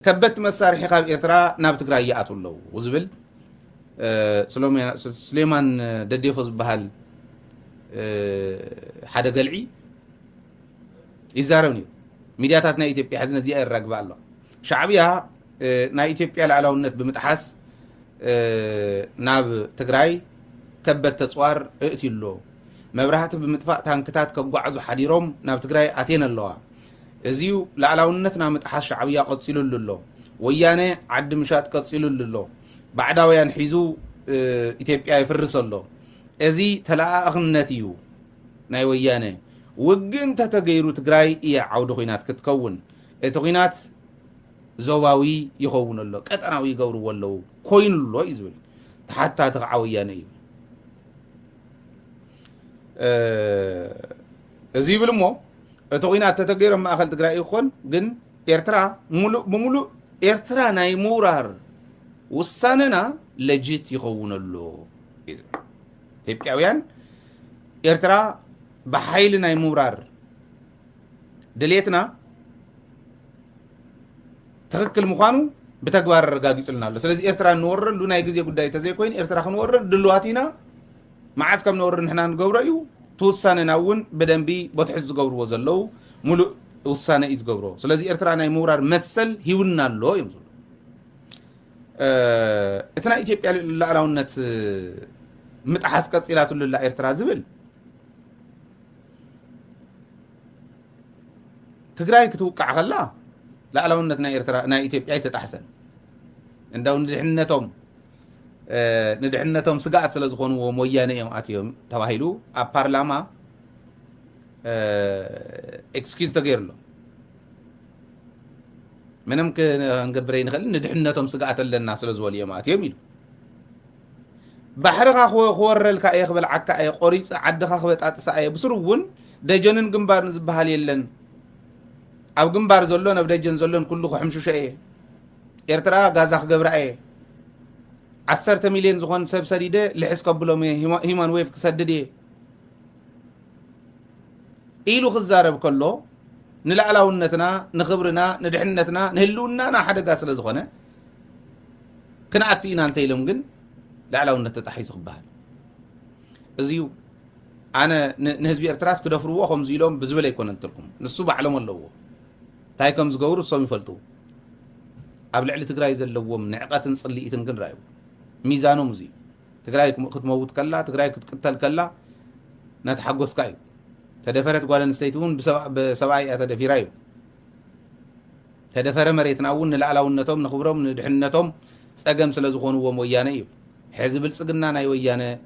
كبت مسارح خاب إرترا ناب تقرأ يأتوا له وزبل سليمان دديفوز بهال حدا قلعي يزاروني ميدياتاتنا إثيوبيا حزنا زي الرقبة الله شعبيها نا إثيوبيا العلاونة بمتحس ناب تقرأي كبت تصوار ائتي له مبرهات بمتفاق تانكتات كقعزو حديروم ناب تقرأي أتين الله ازيو لعلاونتنا متحس شعبية قد سيلو لله ويانه عد مشات قد سيلو لله بعداويان حيزو إثيوبيا يفرس الله ازي تلاقى أخنتيو ناي ويانه وقن تتغيرو تقراي إيا عودو خينات كتكون اتغينات زواوي يخون الله كتناوي يقورو والله كوين الله يزول حتى تغعويانه ازي بلمو اتوغينا تتغير ما اخل تقرأي يخون جن إرترا مولو إرترا ناي مورار وصاننا لجيت يخون اللو تبقى ويان إرترا بحيل ناي مورار دليتنا تخكل مخانو بتكبر رقاقي سلنا الله سلازي إرترا نورر لو ناي قزي قدائي تزي كوين إرترا خنورر دلواتينا معاز كم نورر نحنا نقور رأيو توسانه ناون بدنبي بتحز قبر وزلو ملو وسانه إز قبره سلازي إرترا ناي مورار مسل هيونا اللو يمزل اتنا إثيوبيا لعلاونة متحسكت إلاتو لله إرترا زبل تقرأي كتوقع خلا لعلاونة نا إرترا نا إثيوبيا تتحسن عندو ندحنتهم سقعت سلازخون ومويانه يوم آتيهم تواهيلو أبارلاما اكسكيز تغير له منهم كنقبرين خلي ندحنتهم سقعت لنا سلازول يوم آتيهم يلو بحرقا خورلك أي خبل عكا أي قريص عدخا خبت آتسا أي بسرون دجنن قنبار نزبها ليلن أو قنبار زلون أو دجن زلون كله حمشو شيء إرترا غازاخ قبرأي 10 مليون زخون سبسديده لحس قبلهم هيمان ويف كسددي إيلو خزارب كله نلعلاونتنا نخبرنا ندحنتنا نهلونا نا حدا قاس لزخونه كنا أتينا أنت يلوم جن لعلاونت تحيس خبها أزيو أنا نهزبي إرتراس كده فروه خمس يلوم بزبلة يكون أنتلكم نصوب علم الله تايكم زجور الصوم يفلتو قبل علة تقرأي زلوا من عقات نصلي يتنقل رأيه ميزانه مزي تقرأي كتموت كلا تقرأي كتقتل كلا نتحقص كايو تدفرت قال نستيتون بسبعي أتدفي رايو تدفر مريتنا أول نلعلا ونتهم نخبرهم ندحنتهم سأقم سلازخون ومويانيو حزب السقنا ناي ويانا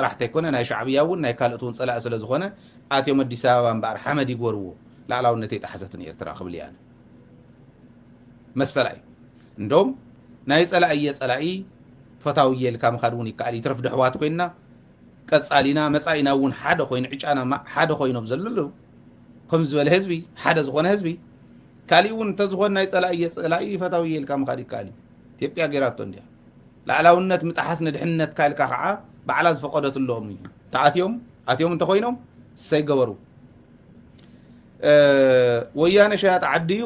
راح تكون ناي شعبية وناي كالتون صلاة سلازخونه آتيوم الدساوان بار حمد يقورو لعلا ونتي تحستني ارترا قبلي أنا مسلاي ندوم ناي صلاة صلاة فتاوية الكام خاروني كالي ترفد حوات كوينا كصالينا مصاينا ون حدا خوين عجانا ما حدا خوينو بزللو كم زول حزبي حدا زغون حزبي كالي ون تزغون ناي صلاة فتاوية الكام خاري كالي ኢትዮጵያ ገራቶ እንዲያ ለዓላውነት ምጣሐስነ ድሕነት ካልካ ከዓ በዓላ ዝፈቀደት ለهم ተኣትዮም እንተኮይኖም ሰይገበሩ ወያነ ሸያጥ ዓድዩ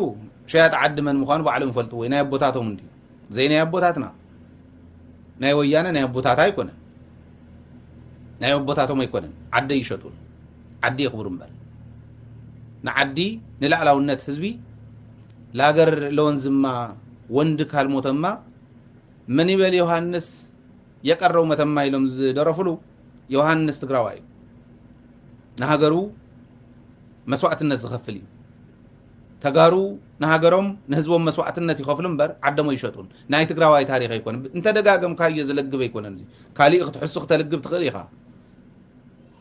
ሸያጥ ዓድ መን ምዃኑ ባዕሎም ፈልጡ ወይ ናይ ኣቦታቶም እንዲ ዘይ ናይ ኣቦታትና ናይ ወያነ ናይ ኣቦታት ኣይኮነን ናይ ኣቦታቶም ኣይኮነን ዓዲ ይሸጡን ዓዲ ይኽብሩ እምበር ንዓዲ ንላዕላውነት ህዝቢ ለሃገር ለወንዝማ ወንድ ካልሞተማ ምን ይበል ዮሐንስ የቀረው መተማ ይሎም ዝደረፍሉ ዮሐንስ ትግራዋይ ንሃገሩ መስዋዕትነት ዝኸፍል ተጋሩ ንሃገሮም ንህዝቦም መስዋዕትነት ይኸፍሉ እምበር ዓደሞ ይሸጡን ናይ ትግራዋይ ታሪኽ ኣይኮነ እንተ ደጋገም ካየ ዝለግብ ኣይኮነን ካሊእ ክትሕሱ ክትልግብ ትኽእል ኢኻ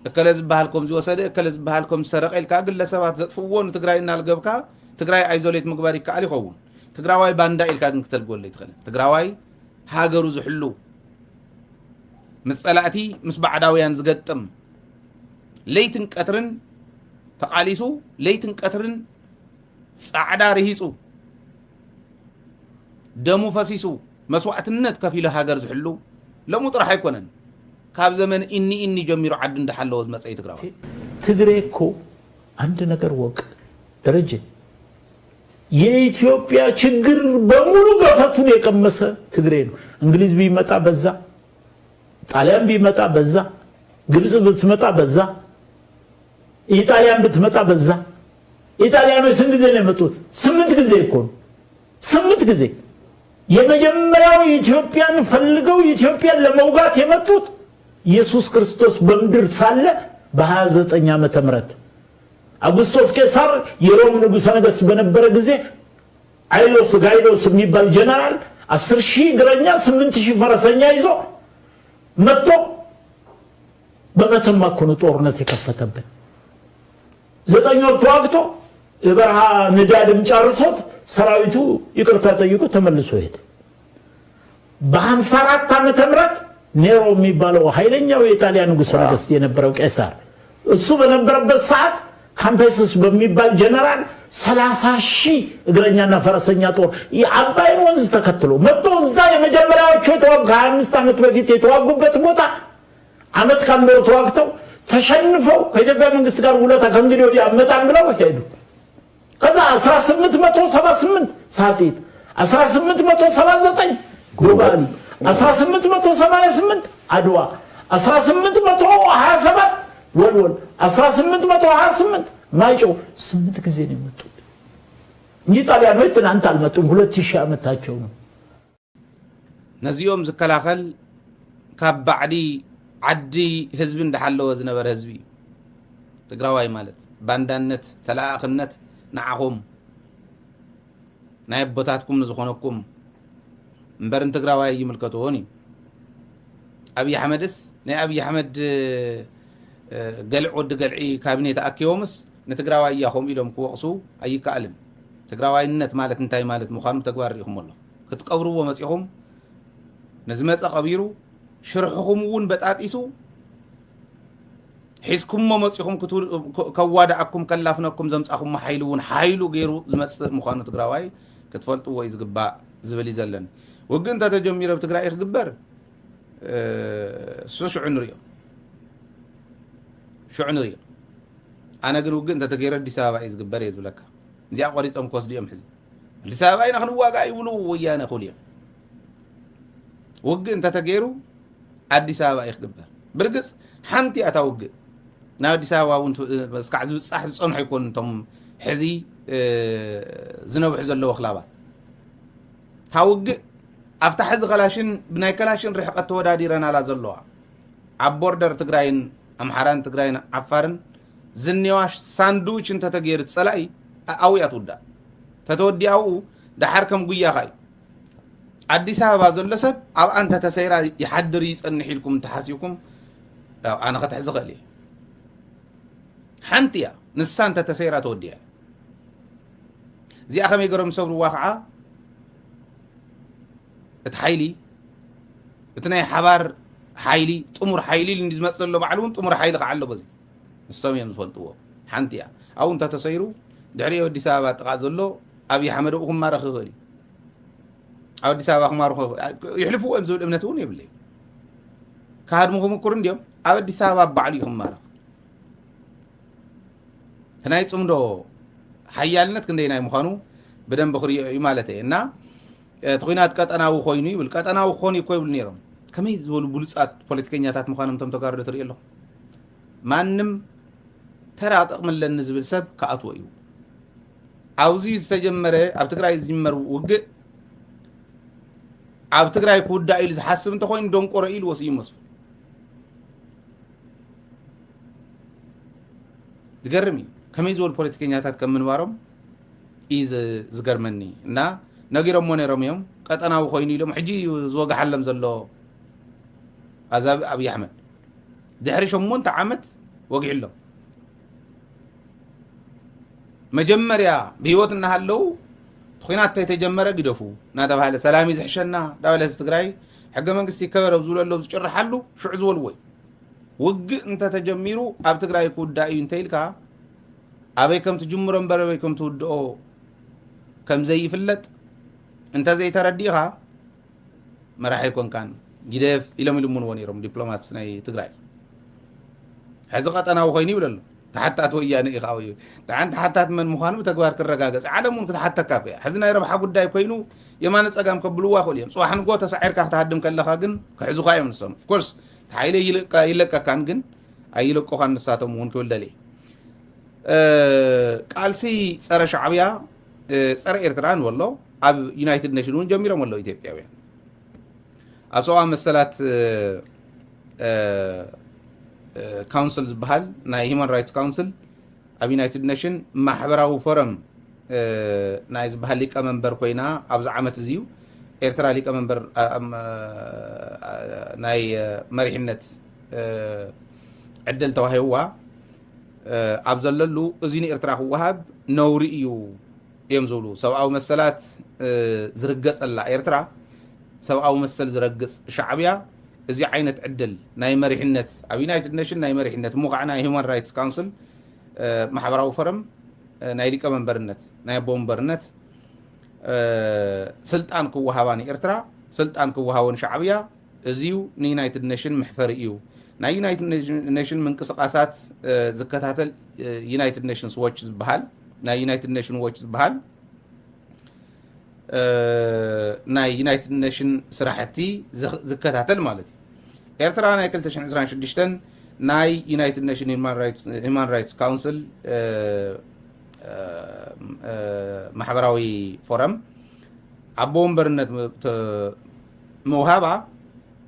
እከለ ዝበሃልኩም ዝወሰደ እከለ ዝበሃልኩም ዝሰረቀ ኢልካ ግለሰባት ዘጥፍዎ ንትግራይ እናልገብካ ትግራይ አይዞሌት ምግባር ይከኣል ይኸውን ትግራዋይ ባንዳ ኢልካ ግን ክትልግበሉ ይትኽእል ትግራዋይ ሃገሩ ዝሕሉ ምስ ጸላእቲ ምስ ባዕዳውያን ዝገጥም ለይትን ቀትርን ተቃሊሱ ለይትን ቀትርን ጻዕዳ ረሂጹ ደሙ ፈሲሱ መስዋዕትነት ከፊሉ ሃገር ዝሕሉ ለሙ ጥራሕ ኣይኮነን ካብ ዘመን ኢኒ ጀሚሩ ዓዱ እንዳሓለወ ዝመፀይ ትግራዋይ ትግሬ እኮ አንድ ነገር ወቅ ደረጀ የኢትዮጵያ ችግር በሙሉ ገፈቱን የቀመሰ ትግሬ ነው። እንግሊዝ ቢመጣ በዛ፣ ጣሊያን ቢመጣ በዛ፣ ግብጽ ብትመጣ በዛ፣ ኢጣሊያን ብትመጣ በዛ። ኢጣሊያኖች ስንት ጊዜ ነው የመጡት? 8 ጊዜ እኮ ነው። 8 ጊዜ። የመጀመሪያው ኢትዮጵያን ፈልገው ኢትዮጵያን ለመውጋት የመጡት ኢየሱስ ክርስቶስ በምድር ሳለ በ29 ዓመተ ምህረት አውግስቶስ ቄሳር የሮም ንጉሠ ነገሥት በነበረ ጊዜ ጋይሎስ የሚባል ጀነራል 10,000 እግረኛ 8,000 ፈረሰኛ ይዞ መጥቶ በመተማ እኮ ነው ጦርነት የከፈተበት። 9 ወር ተዋግቶ የበረሃ ንዳድም ጨርሶት ሰራዊቱ ይቅርታ ጠይቆ ተመልሶ ሄደ። በ54 ዓመተ ምህረት ኔሮ የሚባለው ኃይለኛው የኢጣሊያን ንጉሠ ነገሥት የነበረው ቄሳር እሱ በነበረበት ሰዓት ካምፔስስ በሚባል ጀነራል 30,000 እግረኛና ፈረሰኛ ጦር የአባይን ወንዝ ተከትሎ መጥቶ እዛ የመጀመሪያዎቹ የተዋጉ 25 ዓመት በፊት የተዋጉበት ቦታ ዓመት ካምበው ተዋግተው ተሸንፈው ከኢትዮጵያ መንግስት ጋር ውለታ ከእንግዲህ ወዲህ አመጣን ብለው ሄዱ። ከዛ 1878 ሳቲት 1879 ጎባሊ 1888 አድዋ 1827 ወልወል 1828 ማይጮ 8 ጊዜ ነው የመጡት እንጂ ጣሊያኖች ትናንት አልመጡም። 2000 ዓመታቸው ነው። ነዚኦም ዝከላኸል ካብ ባዕዲ ዓዲ ህዝቢ እንዳሓለወ ዝነበረ ህዝቢ ትግራዋይ ማለት ባንዳነት ተላእኽነት ንዓኹም ናይ ቦታትኩም ንዝኾነኩም እምበርን ትግራዋይ ይምልከትዎን እዩ። አብይ አሕመድስ ናይ አብይ አሕመድ ገልዕ ወዲ ገልዒ ካቢኔ ተኣኪቦምስ ንትግራዋይ ኢኹም ኢሎም ክወቕሱ ኣይከኣልን። ትግራዋይነት ማለት እንታይ ማለት ምዃኑ ተግባር ሪኢኹም ኣሎ። ክትቀብርዎ መፂኹም ንዝመፀ ቀቢሩ ሽርሕኹም እውን በጣጢሱ ሒዝኩሞ መፂኹም ከዋዳእኩም ከላፍነኩም ዘምፃኹም ሓይሉ እውን ሓይሉ ገይሩ ዝመፅእ ምዃኑ ትግራዋይ ክትፈልጥዎ እዩ ዝግባእ ዝብል እዩ ዘለን። ውግእ እንተተጀሚረ ብትግራይ ክግበር እሱ ሽዑ ንሪኦ ኣነ ግን ውግእ እንተተገይረ ኣዲስ ኣበባ እዩ ዝግበር እየ ዝብለካ። እዚኣ ቆሪፆም ክወስዱ እዮም ሕዚ ኣዲስ ኣበባ ኢና ክንዋጋእ ይብሉ ወያነ ክብሉ እዮም። ውግእ እንተተገይሩ ኣዲስ ኣበባ እዩ ክግበር። ብርግፅ ሓንቲ እታ ውግእ ናብ ኣዲስ ኣበባ እውን እስካዕ ዝብፃሕ ዝፀንሑ ይኮኑ እቶም ሕዚ ዝነብሑ ዘለዎ ክላባት። እታ ውግእ ኣብታ ሕዚ ከላሽን ብናይ ከላሽን ርሕቀት ተወዳዲረናላ ዘለዋ ኣብ ቦርደር ትግራይን ኣምሓራን ትግራይን ዓፋርን ዝኔዋ ሳንዱች እንተተገይር ፀላኢ ኣውያ ትውዳእ ተተወዲኣው ዳሓር ከም ጉያኻ እዩ። ኣዲስ ኣበባ ዘሎ ሰብ ኣብኣ እንተተሰይራ ይሓድር ይፀንሕ ኢልኩም እንተሓሲብኩም ኣነ ከትሕዚ ክእል እየ። ሓንቲ እያ ንሳ እንተተሰይራ ተወዲያ እዚኣ ከመይ ገሮም ዝሰብርዋ ከዓ እቲ ሓይሊ እቲ ናይ ሓባር ሓይሊ ጥሙር ሓይሊ ዝመፅ ዘሎ ባዕሉ እውን ጥሙር ሓይሊ ከዓ ኣሎ በዚ ንሶም እዮም ዝፈልጥዎ። ሓንቲ እያ ኣብኡ እንተተሰይሩ ድሕሪኦ ኣዲስ ኣበባ ጥቃ ዘሎ ኣብይ ኣሕመድ ኣብኡ ክማረኽ ይኽእል እዩ። ኣብ ኣዲስ ኣበባ ክማርኹ ይሕልፍዎ እዮም ዝብል እምነት እውን የብለይ። ካሃድሙ ክምኩር እንዲኦም ኣብ ኣዲስ ኣበባ ባዕሉ እዩ ክማረኽ። ናይ ፅምዶ ሓያልነት ክንደይ ናይ ምዃኑ ብደንብ ክሪኦ እዩ ማለት እየ። እና እቲ ኩናት ቀጠናዊ ኮይኑ ይብል ቀጠናዊ ክኾኑ እኮ ይብሉ ነይሮም። ከመይ ዝበሉ ብሉፃት ፖለቲከኛታት ምዃኖም እቶም ተጋርዶ ትሪኦ ኣለኹ። ማንም ተራ ጠቕምለኒ ዝብል ሰብ ከኣትዎ እዩ። ኣብዚ ዝተጀመረ ኣብ ትግራይ ዝጅመር ውግእ ኣብ ትግራይ ክውዳእ ኢሉ ዝሓስብ እንተኮይኑ ደንቆሮ ኢሉ ወስዩ መስፉ ዝገርም እዩ። ከመይ ዝበሉ ፖለቲከኛታት ከም ምንባሮም እዩ ዝገርመኒ። እና ነጊሮሞ ነይሮም እዮም ቀጠናዊ ኮይኑ ኢሎም ሕጂ ዝወጋሓሎም ዘሎ ኣዛቢ ኣብይ ኣሕመድ ድሕሪ 8 ዓመት ወጊዕሎም መጀመርያ ብሂወት እናሃለው ኩናት ተጀመረ ግደፉ እናተባሃለ ሰላም ይዝሕሸና ዳበለ ህዝቢ ትግራይ ሕገ መንግስቲ ይከበር ኣብ ዝብለሎ ዝጭርሓሉ ሽዑ ዝበልዎ እዩ። ውግእ እንተተጀሚሩ ኣብ ትግራይ ክውዳእ እዩ እንተኢልካ ኣበይ ከም ትጅምሮ እምበር ኣበይ ከም ትውድኦ ከም ዘይፍለጥ እንተዘይተረዲእኻ መራሒ ኣይኮንካን ግደፍ ኢሎም ኢልምንዎ ነይሮም ዲፕሎማትስ ናይ ትግራይ። ሕዚ ቀጠናዊ ኮይኑ ይብል ኣሎ تحتات وياني إخاوي لعن تحتات من مخانو تقوار كالرقاقس عالمون كتحتك كافية حزنا يربح حقود داي كوينو يمان نساقام كبلوا أخو اليوم صواحن قوة تسعير كاحتهدم كاللخا قن كحزو خايم نسام of course تحايلي يلقا كان قن أيلقو خان نساتو مون كول دالي قالسي سر شعبيا سر إرتران والله أب يونايتد نيشنون جميرا والله إثيوبيا أبسوا مسألة كونسل زبحال ناي هيومن رايتس كونسل أب يونايتد نيشن محبراو فورم ناي زبحال ليك أمنبر كوينا أبز عامة زيو إرترا ليك أمنبر ناي مريحنت عدل توهيوا أبزللو أزيني إرتراخ وهاب نوريو يمزولو سواء مسألات زرقص الله إرترا سواء مسألة زرقص شعبية إزي عينة عدل ناي مريحنت أو يونايتد نيشن ناي مريحنت موقعنا هيومن رايتس كونسل محبراو فرم ناي ليك منبرنت ناي بومبرنت سلطان كوهاواني إرترا سلطان كوهاوان شعبية إزيو يونايتد نيشن محفريو نا يونايتد نيشن من قصقاسات زكاتاتل يونايتد نيشنز واتشز بحال نا يونايتد نيشن واتشز بحال نا يونايتد نيشن سراحتي زكاتاتل مالتي إرترا نا يكلتشن عزران شدشتن ناي يونايتد نيشن هيومن رايتس كونسل محبراوي فورم عبون برنت موهابا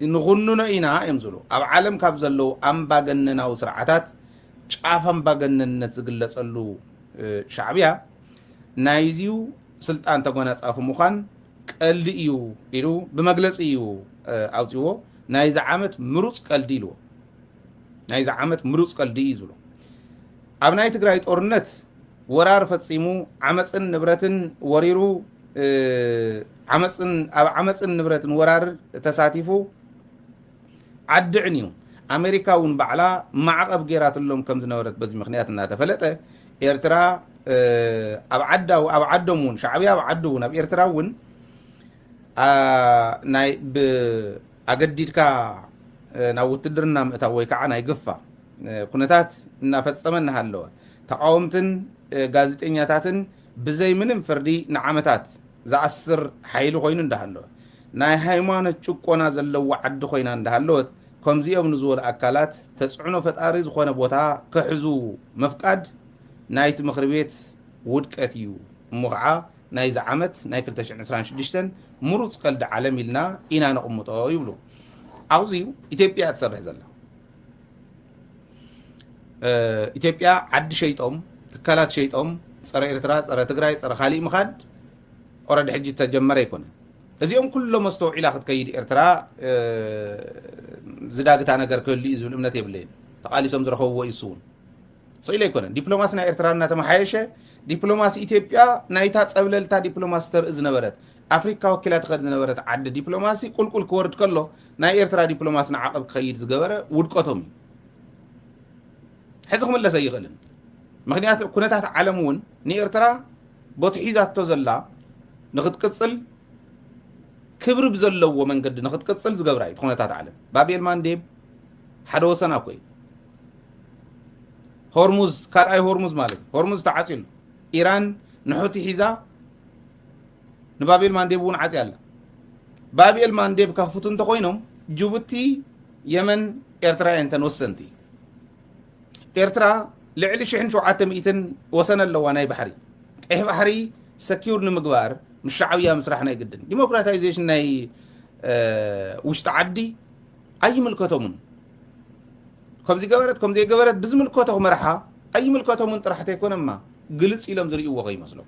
نغننا إنا يمزلو أب عالم كابزلو أمباغننا وسرعتات شاف أمباغننا تقلص اللو شعبيا نايزيو سلطان تقونا صافو مخان قلدي إيو إلو بمجلس إيو أوزيو نايز عامت مروس قلدي لو نايز عامت مروس قلدي إيزلو أبناي تقرايت أورنت ورار فتصيمو عمسن نبرتن وريرو عمسن نبرتن ورار تساتيفو عدعنيو أمريكاون بعلا معقب جيرات اللهم كم زنورت بز مخنياتنا تفلته إرترا أبعدمون شعبي أبعدون بإرتراون ناي أجدد كا ناوتدرنا متوي كعنا يقفا كنتات نفسمنا هاللو تقاومتن ጋዜጠኛታትን ብዘይ ምንም ፍርዲ ንዓመታት ዝኣስር ሓይሊ ኮይኑ እንዳሃሎ ናይ ሃይማኖት ጭቆና ዘለዎ ዓዲ ኮይና እንዳሃለወት ከምዚኦም ንዝበሉ ኣካላት ተፅዕኖ ፈጣሪ ዝኾነ ቦታ ክሕዙ መፍቃድ ናይቲ ምክሪ ቤት ውድቀት እዩ እሞ ከዓ ናይዚ ዓመት ናይ 2026 ምሩፅ ቀልዲ ዓለም ኢልና ኢና ነቕምጦ ይብሉ ኣብዚዩ ኢትዮጵያ ትሰርሕ ዘላ ኢትዮጵያ ዓዲ ሸይጦም تكالات شيطኦም صار إرترا صار تግራይ صار خالي مخاد أورد حجي تجمر يكون እዚኦም ኩሎም መስተውዒላ ክትከይድ ኤርትራ ዝዳግታ ነገር ክህሉ እዩ ዝብል እምነት የብለይን ተቃሊሶም ዝረኸብዎ ይሱውን ሰኢለ ይኮነን ዲፕሎማሲ ናይ ኤርትራ እናተመሓየሸ ዲፕሎማሲ ኢትዮጵያ ናይታ ፀብለልታ ዲፕሎማሲ ተርኢ ዝነበረት ኣፍሪካ ወኪላ ትኸድ ዝነበረት ዓዲ ዲፕሎማሲ ቁልቁል ክወርድ ከሎ ናይ ኤርትራ ዲፕሎማሲ ንዓቐብ ክኸይድ ዝገበረ ውድቀቶም እዩ ሕዚ ክምለስ ኣይኽእልን ምክንያቱ ኩነታት ዓለም እውን ንኤርትራ ቦትሒዛቶ ዘላ ንኽትቅፅል ክብሪ ብዘለዎ መንገዲ ንኽትቅፅል ዝገብራ እዩ ኩነታት ዓለም ባቤል ማንዴብ ሓደ ወሰን ኣኮይ ሆርሙዝ ካልኣይ ሆርሙዝ ማለት ሆርሙዝ ተዓፂሉ ኢራን ንሑቲ ሒዛ ንባቤል ማንዴብ እውን ዓፂ ኣላ ባቤል ማንዴብ ካፍቱ እንተኮይኖም ጅቡቲ የመን ኤርትራ እንተን ወሰንቲ ኤርትራ ልዕሊ 1700 ወሰን ኣለዋ ናይ ባሕሪ ቀይሕ ባሕሪ ሰኪውር ንምግባር مش شعبية مسرحنا جدا ديمقراطيزيشن ناي وش تعدي أي ملكاتهم كم زي جبرت بز ملكاتهم مرحة أي ملكاتهم أنت راح تكون أما جلس إلى مزري وغي مسلو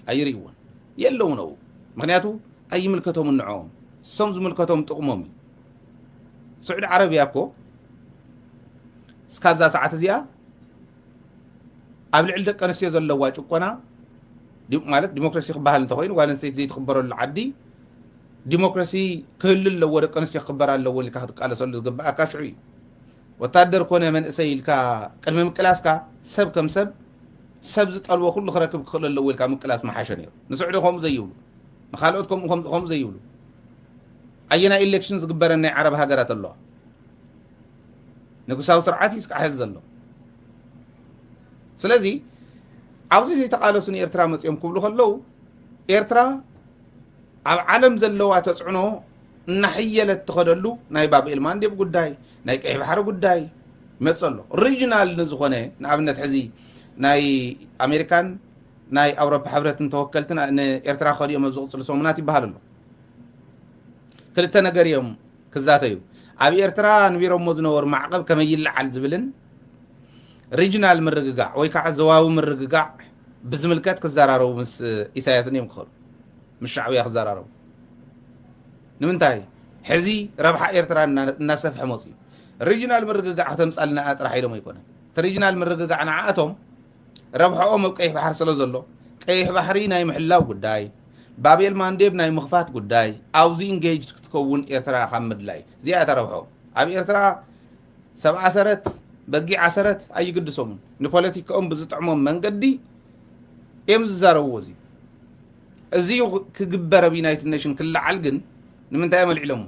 أي ريون يلونه مغنياتو أي ملكاتهم النعوم سمز ملكاتهم تقومي سعود عربي أكو سكاب ذا ساعات زيا قبل عندك أنا سيزل لواج وقنا ማለት ዲሞክራሲ ክባሃል እንተኮይኑ ዋለን ስቴት ዘይትኽበረሉ ዓዲ ዲሞክራሲ ክህልል ኣለዎ ደቂ ኣንስትዮ ክኽበር ኣለዎ ኢልካ ክትቃለሰሉ ዝግባእካ ሽዑ እዩ ወታደር ኮነ መንእሰይ ኢልካ ቅድሚ ምቅላስካ ሰብ ከም ሰብ ዝጠልቦ ኩሉ ክረክብ ክኽእል ኣለዎ ኢልካ ምቅላስ መሓሸ ነይሩ ንስዑዲ ከምኡ ዘይብሉ ንካልኦት ከምኡ ዘይብሉ ኣየና ኢሌክሽን ዝግበረ ናይ ዓረብ ሃገራት ኣለዋ ንጉሳዊ ስርዓት እዩ ስቃሕ ዘሎ ስለዚህ ኣብዚ ዘይተቃለሱን ኤርትራ መፅኦም ክብሉ ከለው ኤርትራ ኣብ ዓለም ዘለዋ ተፅዕኖ እናሕየለት ትኸደሉ ናይ ባብኤል ማንዴብ ጉዳይ ናይ ቀይሕ ባሕሪ ጉዳይ ይመፅእ ኣሎ ሪጅናል ንዝኾነ ንኣብነት ሕዚ ናይ ኣሜሪካን ናይ ኣውሮፓ ሕብረትን ተወከልቲ ንኤርትራ ከዲኦም ኣብ ዝቕፅሉ ሰሙናት ይበሃል ኣሎ ክልተ ነገር እዮም ክዛተዩ ኣብ ኤርትራ ንቢሮሞ ዝነበሩ ማዕቀብ ከመይ ይለዓል ዝብልን ሪጅናል ምርግጋዕ ወይ ከዓ ዘዋዊ ምርግጋዕ ብዝምልከት ክዘራረቡ ምስ ኢሳያስን እዮም ክኸዱ ምስ ሻዕብያ ክዘራረቡ ንምንታይ ሕዚ ረብሓ ኤርትራ እናሰፍሐ መፅኡ ሪጅናል ምርግጋዕ ከተምፃልና ጥራሕ ኢሎም ኣይኮነን እቲ ሪጅናል ምርግጋዕ ንዓኣቶም ረብሕኦም ኣብ ቀይሕ ባሕሪ ስለ ዘሎ ቀይሕ ባሕሪ ናይ ምሕላው ጉዳይ ባብኤል ማንዴብ ናይ ምኽፋት ጉዳይ ኣብዚ ኢንጌጅ ክትከውን ኤርትራ ካብ ምድላይ እዚኣ ተረብሖም ኣብ ኤርትራ ሰብኣ ሰረት በጊዕ ዓሰረት ኣይግድሶምን ንፖለቲካኦም ብዝጥዕሞም መንገዲ እዮም ዝዛረብዎ እዚዩ ክግበር ኣብ ዩናይትድ ኔሽን ክለዓል ግን ንምንታይ መልዒሎሙ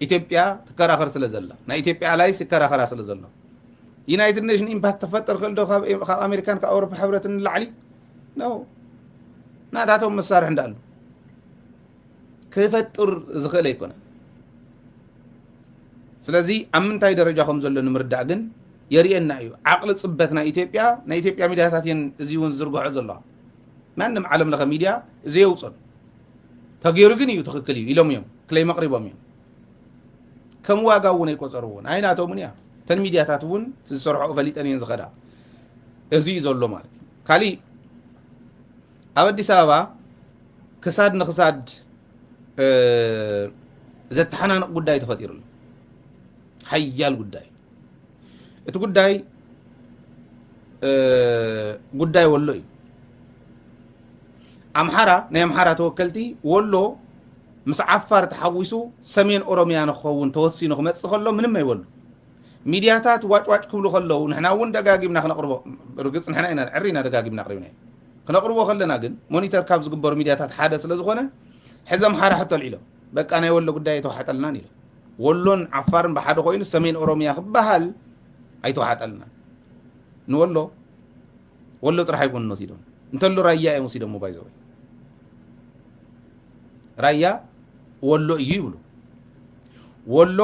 ኢትዮጵያ ትከራኸር ስለ ዘላ ናይ ኢትዮጵያ ላይስ ይከራኸራ ስለ ዘሎ ዩናይትድ ኔሽን ኢምፓክት ተፈጥር ክእል ዶ ካብ ኣሜሪካን ካብ ኣውሮፓ ሕብረትን ንላዕሊ ነው ናታቶም መሳርሒ እንዳሉ ክፈጥር ዝኽእል ኣይኮነን ስለዚ ኣብ ምንታይ ደረጃ ከም ዘሎ ንምርዳእ ግን የርእየና እዩ ዓቕሊ ፅበት ናይ ኢትዮጵያ ሚድያታት እየን እዚ እውን ዝርግሖ ዘለዋ ማንም ዓለም ለኸ ሚድያ እዚ የውፅን ተገይሩ ግን እዩ ትኽክል እዩ ኢሎም እዮም ክለይ መቕሪቦም እዮም ከም ዋጋ እውን ኣይቆፀርዎን ኣይናቶምን እያ ተን ሚድያታት እውን ዝሰርሕኦ ፈሊጠን እየን ዝኸዳ እዚ እዩ ዘሎ ማለት እዩ ካሊእ ኣብ ኣዲስ ኣበባ ክሳድ ንክሳድ ዘተሓናንቕ ጉዳይ ተፈጢሩሉ ሓያል ጉዳይ እቲ ጉዳይ ወሎ እዩ ኣምሓራ ናይ ኣምሓራ ተወከልቲ ወሎ ምስ ዓፋር ተሓዊሱ ሰሜን ኦሮሚያ ንክኸውን ተወሲኑ ክመፅእ ከሎ ምንም ኣይበሉ ሚድያታት ዋጭዋጭ ክብሉ ከለው ንሕና እውን ደጋጊምና ክነቕርቦ ርግፅ ንሕና ኢና ዕሪና ደጋጊምና ቅሪብና ክነቕርቦ ከለና ግን ሞኒተር ካብ ዝግበሩ ሚድያታት ሓደ ስለ ዝኾነ ሕዚ ኣምሓራ ሕቶ ኣልዒሎም በቃ ናይ ወሎ ጉዳይ ኣይተዋሓጠልናን ኢሎም ወሎን ዓፋርን ብሓደ ኮይኑ ሰሜን ኦሮሚያ ክበሃል ኣይተዋሓጠልናን ንወሎ ወሎ ጥራሕ ኣይኮኑ ወሲዶም እንተሎ ራያ እዮም ወሲዶም ባይዘወይ ራያ ወሎ እዩ ይብሉ ወሎ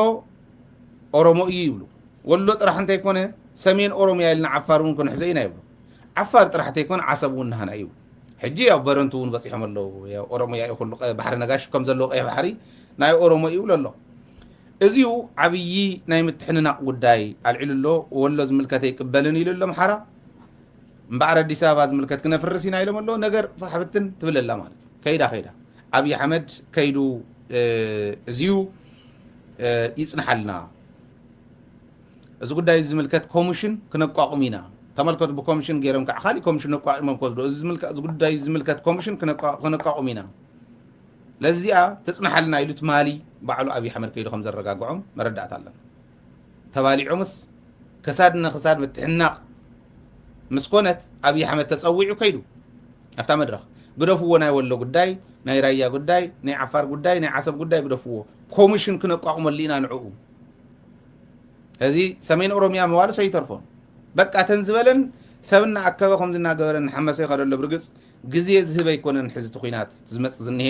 ኦሮሞ እዩ ይብሉ ወሎ ጥራሕ እንተይኮነ ሰሜን ኦሮሚያ ኢልና ዓፋር እውን ክንሕዘ ኢና ይብሉ ዓፋር ጥራሕ እንተይኮነ ዓሰብ እውን ንሃና እዩ ሕጂ ያው በረንቱ እውን በፂሖም ኣለዉ ኦሮሚያ እዩ ኩሉ ባሕሪ ነጋሽ ከም ዘለዎ ቀይሕ ባሕሪ ናይ ኦሮሞ ይብሉ ኣሎ እዚኡ ዓብዪ ናይ ምትሕንናቕ ጉዳይ ኣልዒሉሎ ወሎ ዝምልከተ ይቅበልን ኢሉ ኣሎ ኣምሓራ እምበኣር ኣዲስ ኣበባ ዝምልከት ክነፍርስ ኢና ኢሎም ኣሎ ነገር ሓብትን ትብለላ ማለት እዩ ከይዳ ኣብዪ ኣሕመድ ከይዱ እዚዩ ይፅንሓልና እዚ ጉዳይ ዝምልከት ኮሚሽን ክነቋቁም ኢና ተመልከቱ ብኮሚሽን ገይሮም ከዓ ካሊእ ኮሚሽን ነቋቁሞም ከወስዶ እዚ ጉዳይ ዝምልከት ኮሚሽን ክነቋቁም ኢና ለዚኣ ተፅናሓልና ኢሉ ትማሊ ባዕሉ ኣብዪ ኣሕመድ ከይዱ ከም ዘረጋግዖም መረዳእታ ኣለና ተባሊዖምስ ክሳድ ንክሳድ ምትሕናቕ ምስ ኮነት ኣብዪ ኣሕመድ ተፀዊዑ ከይዱ ኣብታ መድረኽ ግደፍዎ ናይ ወሎ ጉዳይ ናይ ራያ ጉዳይ ናይ ዓፋር ጉዳይ ናይ ዓሰብ ጉዳይ ግደፍዎ ኮሚሽን ክነቋቁመሉ ኢና ንዕኡ እዚ ሰሜን ኦሮሚያ መዋሉ ሰይተርፎን በቃ ተንዝበለን ሰብና ኣከበ ከም ዝናገበረን ሓመሰ ይኸደሎ ብርግፅ ግዜ ዝህበ ኣይኮነን ሕዚ እቲ ኩናት ዝመፅእ ዝኒሄ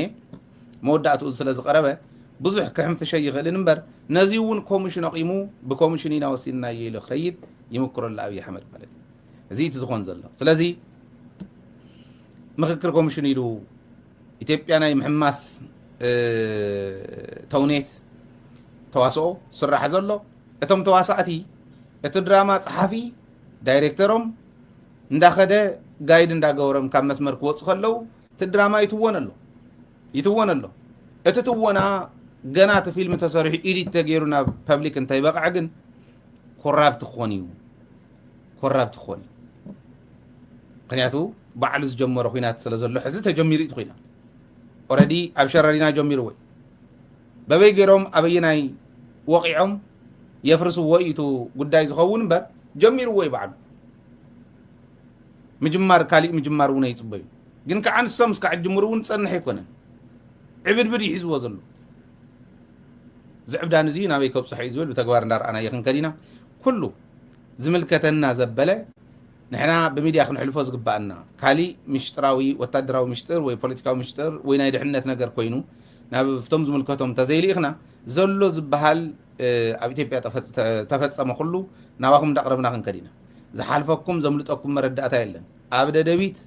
መወዳእትኡ ስለ ዝቐረበ ብዙሕ ክሕንፍሸ ይኽእልን እምበር ነዚ እውን ኮሚሽን ኣቂሙ ብኮሚሽን ኢና ወሲድና ኢሉ ክኸይድ ይምክረሉ ኣብዪ ኣሕመድ ማለት እዚ እቲ ዝኾን ዘሎ ስለዚ ምክክር ኮሚሽን ኢሉ ኢትዮጵያ ናይ ምሕማስ ተውኔት ተዋስኦ ስራሕ ዘሎ እቶም ተዋሳእቲ እቲ ድራማ ፀሓፊ ዳይሬክተሮም እንዳኸደ ጋይድ እንዳገበሮም ካብ መስመር ክወፁ ከለው እቲ ድራማ ይትወን ኣሎ እቲ ትወና ገና እቲ ፊልም ተሰሪሑ ኢዲት ተገይሩ ናብ ፐብሊክ እንታይ በቕዕ ግን ኮራፕት ክኾን እዩ ምክንያቱ ባዕሉ ዝጀመሮ ኩናት ስለ ዘሎ ሕዚ ተጀሚሩ እቲ ኩናት ኦልሬዲ ኣብ ሸረሪና ጀሚሩ ወይ በበይ ገይሮም ኣበየናይ ወቂዖም የፍርስዎ እዩ ጉዳይ ዝኸውን እምበር ጀሚርዎ እዩ ባዕሉ ምጅማር ካሊእ ምጅማር እውን ኣይፅበዩ ግን ከዓ ንሶም እስካዕ ጅምሩ እውን ፀንሕ ኣይኮነን ዕብድብድ ይሒዝዎ ዘሎ ዝዕብዳን እዚ ናበይ ከብፅሖ እዩ ዝብል ብተግባር እንዳረኣናዮ ክንከድ ኢና ኩሉ زملكتنا زبلة نحنا بميديا خنحلفو زقبأنا كالي مشتراوي وتدراوي مشتر وي بوليتيكاوي مشتر وي ناي دحنت نجر كوينو ناب فتم زملكتهم تزيلي إخنا زلو زبهال أب إثيوبيا تفتصم كله نواخم دقربنا خنكدينا زحالفكم زملتكم مردأتا يلن أبدا دبيت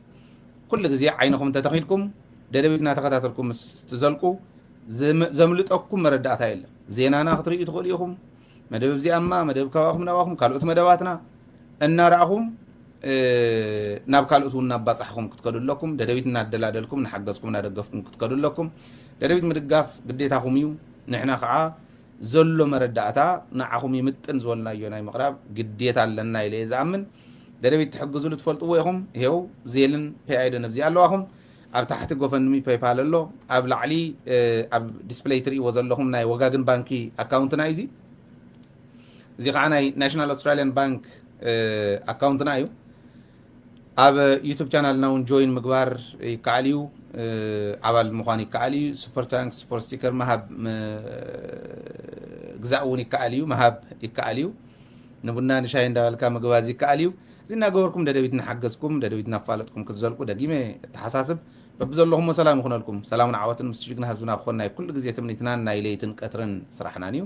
كل جزية عينكم تتخيلكم دبيتنا تخاتلكم تزلقوا زملتكم مردأتا يلن زينانا خطري تقوليهم مدب زي أما مدب كواخم نواخم كالوت مدباتنا إن رأهم ناب كالوت وناب صحكم كتكدل لكم دبيتنا دلادلكم نحجزكم ندقفكم كتكدل لكم دبيت مدقاف قديتاكم يو نحنا خعا زلو مردأتا نعهم يمتن زولنا يوناي مقرب قديتا لنا إليه زامن دبيت تحجزوا لتفلتوا ويهم هيو زيلن في عيد نفسي اللهم أب تحت GoFundMe PayPal الله أب لعلي أب display tree وزل لهم ناي وجاجن بانكي account نايزي زي قانا National Australian Bank account نايو أب يوتيوب channel ناون join مقبار كعليو عبال مخاني كعليو سوبر تانك سوبر ستيكر مهاب جزاؤني كعليو مهاب كعليو نبنا نشاين دالك مقبازي كعليو زينا جوركم دبيتنا حجزكم دبيتنا فالتكم كتزلكم دقيمة تحساسب ببذل اللهم سلام يخون لكم سلام عواتن مستشجنا حزبنا أخونا كل جزية تمنيتنا نايليتن كترن صراحنا نيو